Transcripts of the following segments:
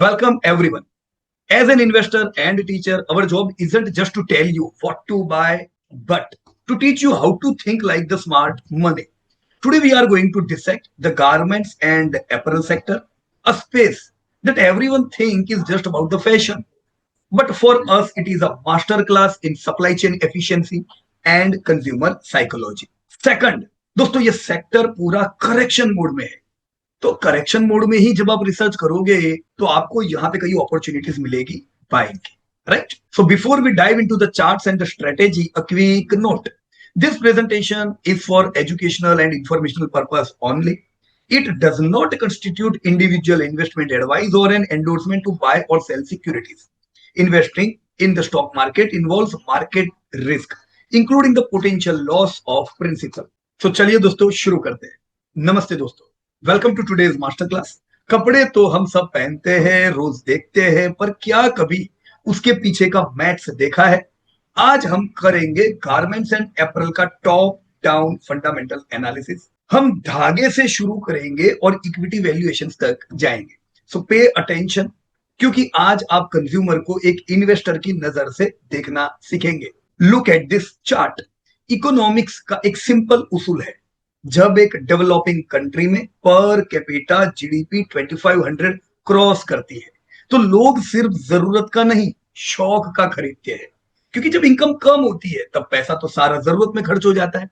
Welcome everyone. As an investor and teacher, our job isn't just to tell you what to buy, but to teach you how to think like the smart money. Today we are going to dissect the garments and apparel sector, a space that everyone thinks is just about the fashion. But for us, it is a masterclass in supply chain efficiency and consumer psychology. Second, दोस्तों ये sector पूरा correction mode में है। तो correction mode में ही जब आप research करोगे तो आपको यहाँ पे कई अपॉर्चुनिटीज मिलेगी बाइंग की, right? So before we dive into the charts and the strategy, a quick note. This presentation is for educational and informational purpose only. It does not constitute individual investment advice or an endorsement to buy or sell securities. Investing in the stock market involves market risk, including the potential loss of principal. So चलिए दोस्तों शुरू करते हैं. नमस्ते दोस्तों, welcome to today's master class. कपड़े तो हम सब पहनते हैं, रोज देखते हैं, पर क्या कभी उसके पीछे का मैथ्स देखा है? आज हम करेंगे गारमेंट्स एंड एपरल का टॉप डाउन फंडामेंटल एनालिसिस. हम धागे से शुरू करेंगे और इक्विटी वैल्यूएशन तक जाएंगे. सो पे अटेंशन, क्योंकि आज आप कंज्यूमर को एक इन्वेस्टर की नजर से देखना सीखेंगे. Look at this chart. Economics का एक सिंपल उसूल है. जब एक डेवलपिंग कंट्री में पर कैपिटा जीडीपी 2500 क्रॉस करती है तो लोग सिर्फ जरूरत का नहीं, शौक का खरीदते हैं. क्योंकि जब इनकम कम होती है तब पैसा तो सारा जरूरत में खर्च हो जाता है.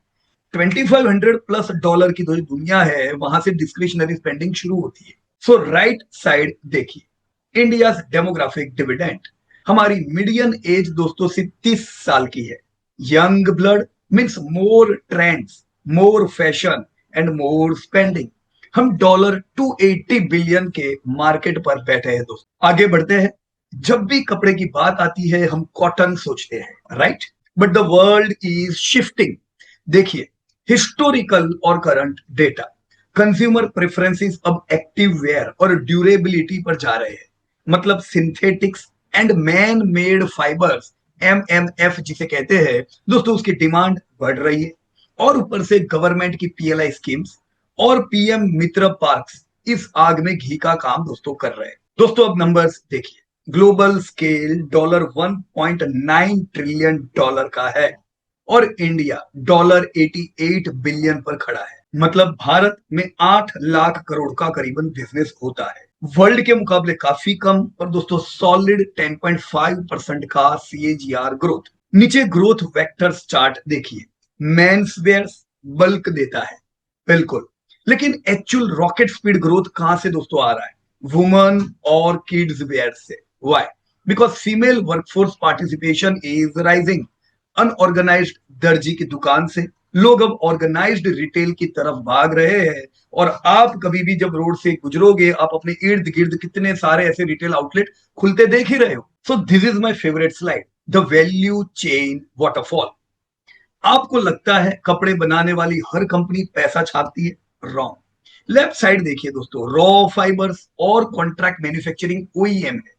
2500 प्लस डॉलर की जो दुनिया है वहां से डिस्क्रिशनरी स्पेंडिंग शुरू होती है. सो राइट साइड देखिए, इंडिया डेमोग्राफिक डिविडेंड. हमारी मीडियन एज दोस्तों 30 साल की है. Young blood means more trends, more fashion and more spending. हम $280 बिलियन के मार्केट पर बैठे हैं दोस्तों. आगे बढ़ते हैं. जब भी कपड़े की बात आती है हम कॉटन सोचते हैं, right? But the world is shifting. देखिए, हिस्टोरिकल और करंट डेटा. कंज्यूमर प्रेफरेंसेस अब एक्टिव वेयर और ड्यूरेबिलिटी पर जा रहे हैं. मतलब synthetics and man made fibres, MMF जिसे कहते हैं दोस्तों, उसकी डिमांड बढ़ रही है. और ऊपर से गवर्नमेंट की PLI स्कीम्स और PM मित्र पार्क्स इस आग में घी का काम दोस्तों कर रहे हैं. दोस्तों अब नंबर्स देखिए. ग्लोबल स्केल $1.9 ट्रिलियन का है और इंडिया $88 बिलियन पर खड़ा है. मतलब भारत में 8 लाख करोड़ का करीबन बिजनेस होता है. वर्ल्ड के मुकाबले काफी कम, पर दोस्तों सॉलिड 10.5% का CAGR ग्रोथ. नीचे ग्रोथ वेक्टर्स चार्ट देखिए. मेंस वेयर्स बल्क देता है, बिल्कुल, लेकिन एक्चुअल रॉकेट स्पीड ग्रोथ कहां से दोस्तों आ रहा है? वुमेन और किड्स वेयर से. Why? Because female workforce participation is rising. Unorganised दर्जी की दुकान से लोग अब ऑर्गेनाइज्ड रिटेल की तरफ भाग रहे हैं. और आप कभी भी जब रोड से गुजरोगे आप अपने इर्द गिर्द कितने सारे ऐसे रिटेल आउटलेट खुलते देख ही रहे हो. So this is my favourite slide, the value chain waterfall. आपको लगता है कपड़े बनाने वाली हर कंपनी पैसा छापती है? रॉन्ग. लेफ्ट साइड देखिए दोस्तों, रॉ फाइबर्स और कॉन्ट्रैक्ट मैन्युफैक्चरिंग OEM है.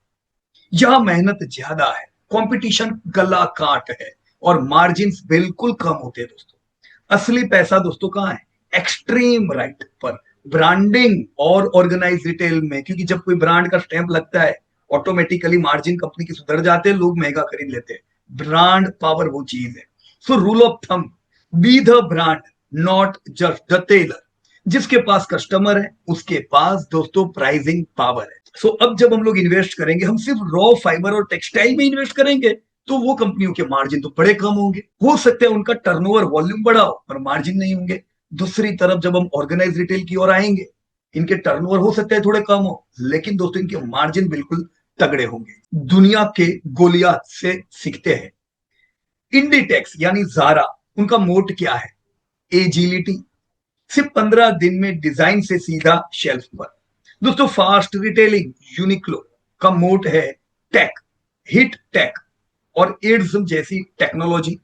यहां मेहनत ज्यादा है, कंपटीशन गला काट है और मार्जिन बिल्कुल कम होते हैं दोस्तों. असली पैसा दोस्तों कहां है? एक्सट्रीम राइट पर, ब्रांडिंग और ऑर्गेनाइज रिटेल में. क्योंकि जब कोई ब्रांड का स्टैंप लगता है ऑटोमेटिकली मार्जिन कंपनी की सुधर जाते हैं, लोग महंगा खरीद लेते हैं. ब्रांड पावर वो चीज है. So rule of thumb, be the brand not just the tailor. जिसके पास कस्टमर है उसके पास दोस्तों प्राइसिंग पावर है. सो अब जब हम लोग इन्वेस्ट करेंगे हम सिर्फ रॉ फाइबर और टेक्सटाइल में इन्वेस्ट करेंगे तो वो कंपनियों के मार्जिन तो बड़े कम होंगे. हो सकता है उनका टर्नओवर वॉल्यूम बढ़ा हो पर मार्जिन नहीं होंगे. दूसरी तरफ जब हम ऑर्गेनाइज रिटेल की ओर आएंगे, इनके टर्नओवर हो सकता है थोड़े कम हो, लेकिन दोस्तों इनके मार्जिन बिल्कुल तगड़े होंगे. दुनिया के गोलियात से सीखते हैं. इंडिटेक्स यानी जारा, उनका मोट क्या है? एजिलिटी. सिर्फ 15 दिन में डिजाइन से सीधा शेल्फ पर. दोस्तों फास्ट रिटेलिंग, यूनिक्लो का मोट है टेक, हिट टेक और इड्सम जैसी टेक्नोलॉजी.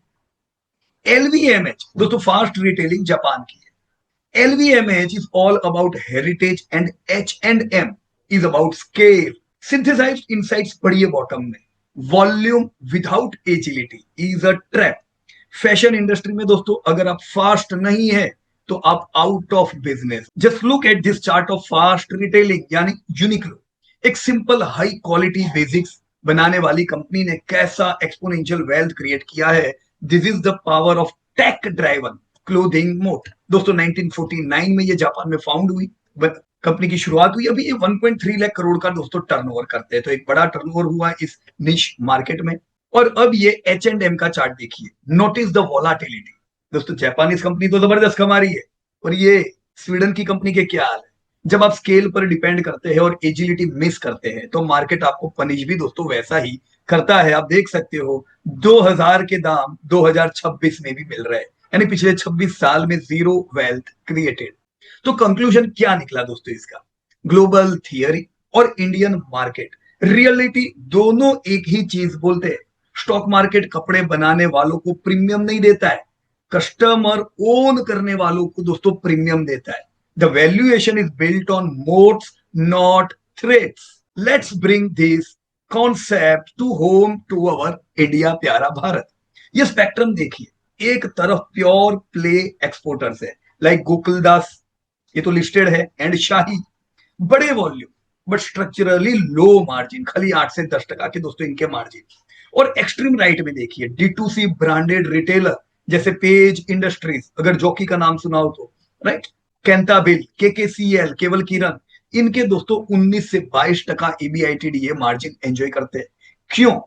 LVMH दोस्तों फास्ट रिटेलिंग जापान की है. LVMH is all about heritage and H&M is about scale. Synthesized insights पढ़िए बॉटम में. Volume without agility is a trap. Fashion industry में दोस्तों अगर आप फास्ट नहीं है तो आप out of business. Just look at this chart of fast retailing यानी यूनिक्लो. एक सिंपल हाई क्वालिटी बेसिक्स बनाने वाली कंपनी ने कैसा एक्सपोनेंशियल वेल्थ क्रिएट किया है। This is the power of tech driven clothing moat. दोस्तों 1949 में ये जापान में फाउंड हुई, कंपनी की शुरुआत हुई। अभी ये 1.3 लाख करोड़ का दोस्तों टर्नओवर करते हैं, तो एक बड़ा टर्नओवर हुआ इस निश मार्केट में। और अब ये H&M का चार्ट देखिए, नोटिस द वोलाटिलिटी। दोस्तों जापानीज कंपनी तो जबरदस्त कमा रही है, और ये स्वीडन की कंपनी के क्या हाल है। जब आप स्केल पर डिपेंड करते हैं और एजिलिटी मिस करते हैं तो मार्केट आपको पनिश भी दोस्तों वैसा ही करता है। आप देख सकते हो 2000 के दाम 2026 में भी मिल रहे हैं, यानी पिछले 26 साल में जीरो वेल्थ क्रिएटेड। तो कंक्लूजन क्या निकला दोस्तों इसका, ग्लोबल थियरी और इंडियन मार्केट रियलिटी दोनों एक ही चीज बोलते हैं। स्टॉक मार्केट कपड़े बनाने वालों को प्रीमियम नहीं देता है, कस्टमर ओन करने वालों को दोस्तों प्रीमियम देता है। The valuation is built on moats not threads. Let's bring this concept to home to our India प्यारा भारत। ये स्पेक्ट्रम देखिए, एक तरफ प्योर प्ले एक्सपोर्टर्स है लाइक गोकुलदास, ये तो लिस्टेड है, एंड शाही, बड़े volume but structurally low margin, खाली 8 से 10% के दोस्तों इनके मार्जिन। और एक्सट्रीम राइट में देखिए D2C ब्रांडेड रिटेलर जैसे पेज इंडस्ट्रीज, अगर जॉकी का नाम सुना हो तो, राइट, कैंटाबिल, KKCL, केवल किरण, इनके दोस्तों 19 से 22% EBITDA मार्जिन एंजॉय करते हैं। क्यों?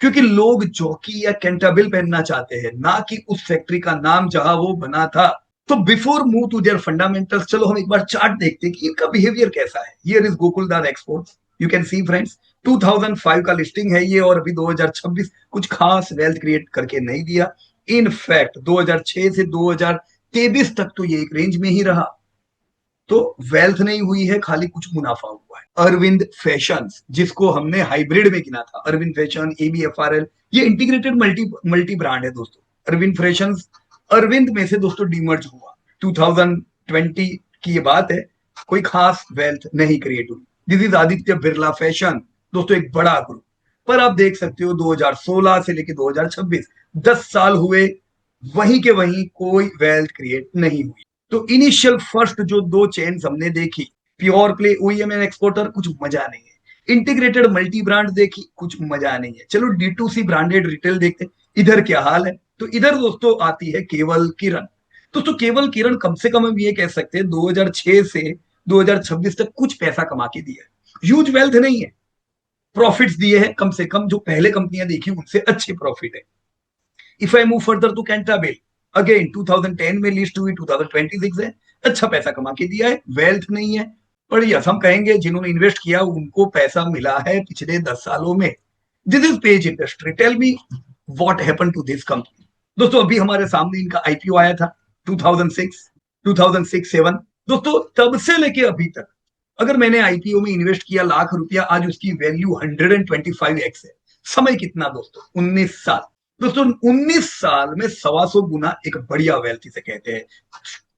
क्योंकि लोग जॉकी या कैंटाबिल पहनना चाहते हैं, ना कि उस फैक्ट्री का नाम जहां वो बना था। तो before move to their fundamentals, चलो हम एक बार चार्ट देखते हैं कि इनका बिहेवियर कैसा है। Here is Gokuldas exports, you can see friends, 2005 का लिस्टिंग है ये, और अभी 2026 कुछ खास वेल्थ क्रिएट करके नहीं दिया। इनफैक्ट 2006 से 2023 तक तो ये एक रेंज में ही रहा, तो वेल्थ नहीं हुई है, खाली कुछ मुनाफा हुआ है। अरविंद फैशंस, जिसको हमने हाइब्रिड में गिना था, अरविंद फैशन, ABFRL, ये इंटीग्रेटेड मल्टी ब्रांड है दोस्तों। अरविंद फैशंस अरविंद में से दोस्तों डीमर्ज हुआ 2020 की ये बात है, कोई खास वेल्थ नहीं क्रिएट हुई। This is Aditya Birla fashion, दोस्तों एक बड़ा ग्रुप। पर आप देख सकते हो 2016 से लेकर 2026 10 साल हुए, वहीं के वहीं कोई वेल्थ क्रिएट नहीं हुई। तो इनिशियल फर्स्ट जो दो चेन्स हमने देखी, pure play OEM and exporter, कुछ मजा नहीं है। इंटीग्रेटेड मल्टी ब्रांड देखी, कुछ मजा नहीं है। चलो D2C ब्रांडेड रिटेल देखते हैं, इधर क्या हाल है। तो इधर दोस्तों आती है केवल किरण। दोस्तों केवल किरण कम से कम हम ये कह सकते हैं 2006 से 2026 तक कुछ पैसा कमा के दिया है। ह्यूज वेल्थ नहीं है, प्रॉफिट्स दिए हैं कम से कम, जो पहले कंपनियां देखी उनसे अच्छे प्रॉफिट है। If I move further to Cantabil, again 2010 में लिस्ट हुई, 2026 है, अच्छा पैसा कमा के दिया है, वेल्थ नहीं है। पर यस, हम कहेंगे जिन्होंने इन्वेस्ट किया उनको पैसा मिला है पिछले 10 सालों में। This is Page industry, tell me what happened to this company. दोस्तों अभी हमारे सामने इनका IPO आया था 2006-7। दोस्तों तब से लेके अभी तक अगर मैंने IPO में इन्वेस्ट किया लाख रुपया, आज उसकी वैल्यू 125x है। समय कितना दोस्तों? 19 साल। दोस्तों 19 साल में 125 गुना एक बढ़िया वेल्थ इसे कहते हैं,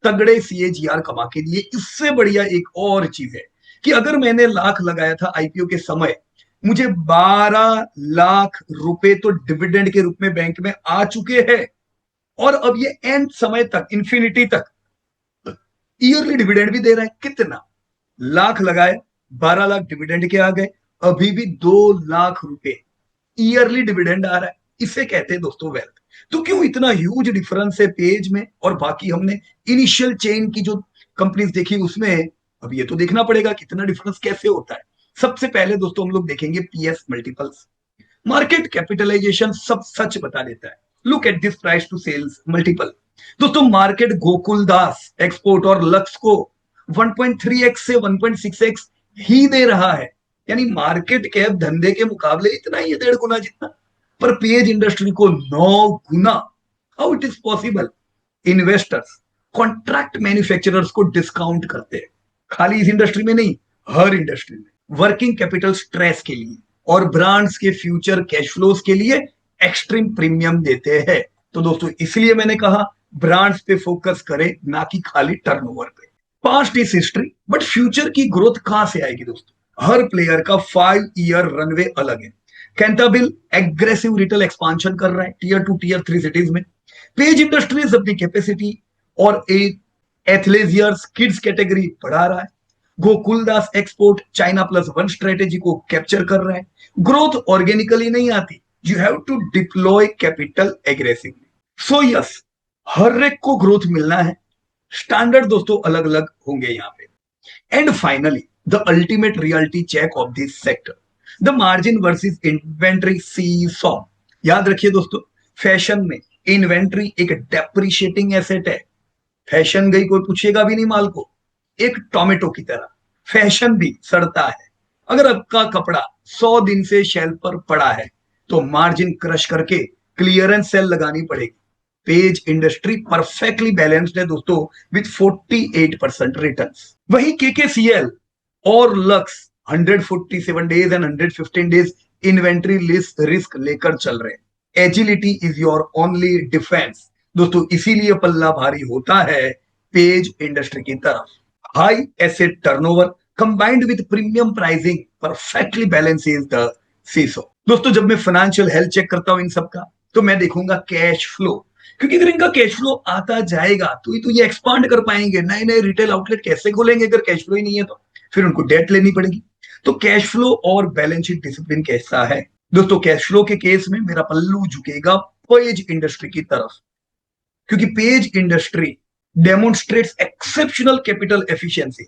तगड़े CAGR कमा के लिए। इससे बढ़िया एक और चीज है कि अगर मैंने लाख लगाया था IPO के समय, मुझे 12 लाख रुपए तो डिविडेंड के रूप में बैंक में आ चुके हैं, और अब ये एंड समय तक, इंफिनिटी तक ईयरली डिविडेंड भी दे रहा है। कितना? लाख लगाए, 12 लाख डिविडेंड के आ गए, अभी भी 2 लाख रुपए ईयरली डिविडेंड आ रहा है। इसे कहते हैं दोस्तों वेल्थ। तो क्यों इतना ह्यूज डिफरेंस है पेज में और बाकी हमने इनिशियल चेन की जो कंपनीज देखी उसमें? अब ये तो देखना पड़ेगा कितना डिफरेंस कैसे होता है। सबसे पहले दोस्तों हम लोग देखेंगे PS मल्टीपल्स। मार्केट कैपिटलाइजेशन सब सच बता देता है। Look at this price to sales multiple. दोस्तों मार्केट गोकुलदास एक्सपोर्ट और लक्स को 1.3x से 1.6x ही दे रहा है, यानी मार्केट कैप धंधे के मुकाबले इतना ही है, 1.5 गुना जितना। पर पेज इंडस्ट्री को 9 गुना। How it is possible? Investors contract manufacturers को डिस्काउंट करते हैं, खाली इस इंडस्ट्री में नहीं, हर इंडस्ट्री में। वर्किंग कैपिटल स्ट्रेस के लिए और ब्रांड्स के फ्यूचर कैश फ्लोज के लिए एक्सट्रीम प्रीमियम देते हैं। तो दोस्तों इसलिए मैंने कहा ब्रांड्स पे फोकस करें, ना कि खाली टर्नओवर पे। Past is history, but future की ग्रोथ कहां से आएगी दोस्तों? हर प्लेयर का 5 ईयर रनवे अलग है। कैंटाबिल एग्रेसिव रिटेल एक्सपांशन कर रहा है Tier 2 Tier 3 सिटीज में। पेज इंडस्ट्रीज अपनी कैपेसिटी और एथलेजियर्स किड्स कैटेगरी बढ़ा रहा है। Gokaldas export China plus one strategy को कैप्चर कर रहा है। ग्रोथ ऑर्गेनिकली नहीं आती, you have to deploy capital aggressively. So yes, हर एक को ग्रोथ मिलना है, स्टैंडर्ड दोस्तों अलग अलग होंगे यहाँ पे। And finally the ultimate reality check of this sector, the margin versus inventory seesaw. याद रखिए दोस्तों, फैशन में इन्वेंट्री एक डेप्रिशिएटिंग एसेट है। फैशन गई, कोई पूछेगा भी नहीं माल को, एक टोमेटो की तरह फैशन भी सड़ता है। अगर आपका कपड़ा 100 दिन से शेल्फ पर पड़ा है तो मार्जिन क्रश करके क्लियरेंस सेल लगानी पड़ेगी। पेज इंडस्ट्री परफेक्टली बैलेंस्ड है दोस्तों विद 48% रिटर्न्स। वही केकेसीएल और lux 147 days and 115 days inventory list risk लेकर चल रहे हैं। Agility is your only defence दोस्तों, इसीलिए पल्ला भारी होता है पेज इंडस्ट्री की तरफ। High asset turnover combined with premium pricing perfectly balances the seesaw. दोस्तों जब मैं फाइनेंशियल हेल्थ चेक करता हूं इन सब का, तो मैं देखूंगा कैश फ्लो, क्योंकि अगर इनका कैश फ्लो आता जाएगा तो ये एक्सपांड कर पाएंगे। नए नए रिटेल आउटलेट कैसे खोलेंगे अगर कैश फ्लो ही नहीं है तो? फिर उनको डेट लेनी पड़ेगी। तो कैश फ्लो और बैलेंस शीट डिसिप्लिन कैसा है दोस्तों? कैश फ्लो के केस में मेरा पल्लू झुकेगा पेज इंडस्ट्री की तरफ, क्योंकि page industry demonstrates exceptional capital efficiency.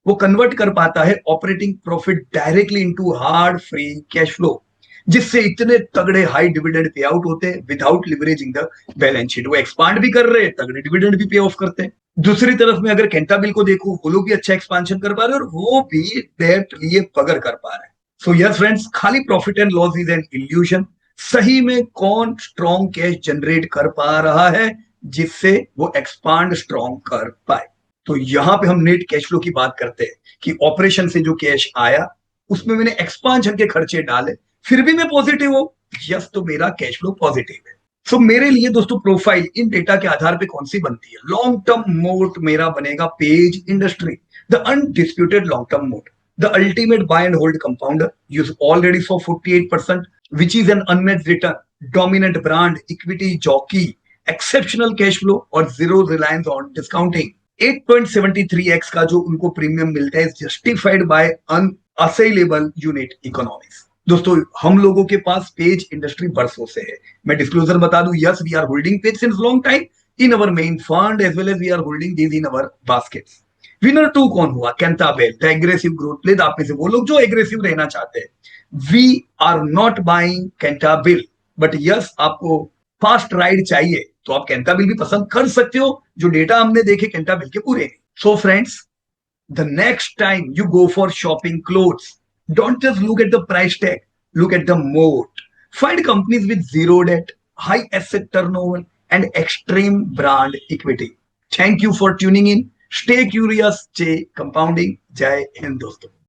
वो कन्वर्ट कर पाता है operating profit directly into hard free cash flow, जिससे इतने तगड़े हाई डिविडेंड पे आउट होते हैं without leveraging the balance sheet. वो एक्सपांड भी कर रहे हैं, तगड़े डिविडेंड भी पे ऑफ करते हैं। दूसरी तरफ में अगर कैंटाबिल को देखो, वो लोग भी अच्छा एक्सपांशन कर पा रहे हैं और वो भी डेट लिए बगर कर पा रहे हैं। सो यस फ्रेंड्स, खाली profit and loss is an illusion. सही में कौन स्ट्रॉन्ग कैश जनरेट कर पा रहा है जिससे वो एक्सपांड स्ट्रॉन्ग कर पाए? तो यहां पे हम नेट कैश फ्लो की बात करते हैं कि ऑपरेशन से जो कैश आया उसमें मैंने एक्सपांशन के खर्चे डाले, फिर भी मैं पॉजिटिव हूं, यस, तो मेरा कैश फ्लो पॉजिटिव है। सो मेरे लिए दोस्तों प्रोफाइल इन डेटा के आधार पे कौन सी बनती है? लॉन्ग टर्म मोट मेरा बनेगा Page industry, the undisputed long term moat, the ultimate buy and hold compounder. You already saw 48% which is an unmatched return, dominant brand equity jockey, exceptional cash flow और zero reliance on discounting। 8.73x का जो उनको premium मिलता है justified by अनअसेलेबल unit economics. दोस्तों हम लोगों के पास पेज इंडस्ट्री बरसों से है। मैं डिस्क्लोजर बता दूं, yes we are holding Page since long time in our main fund as well as we are holding these in our baskets. Winner 2 कौन हुआ? Cantabil, the aggressive growth play. आप में से वो लोग जो एग्रेसिव रहना चाहते हैं, we are not buying Cantabil, but yes आपको फास्ट राइड चाहिए तो आप कैंटाबिल भी पसंद कर सकते हो, जो डेटा हमने देखे कैंटाबिल के पूरे। So friends, the next time you go for shopping clothes, don't just look at the price tag, look at the moat. Find companies with zero debt, high asset turnover, and extreme brand equity. Thank you for tuning in. Stay curious, stay compounding. Jai Hind दोस्तों।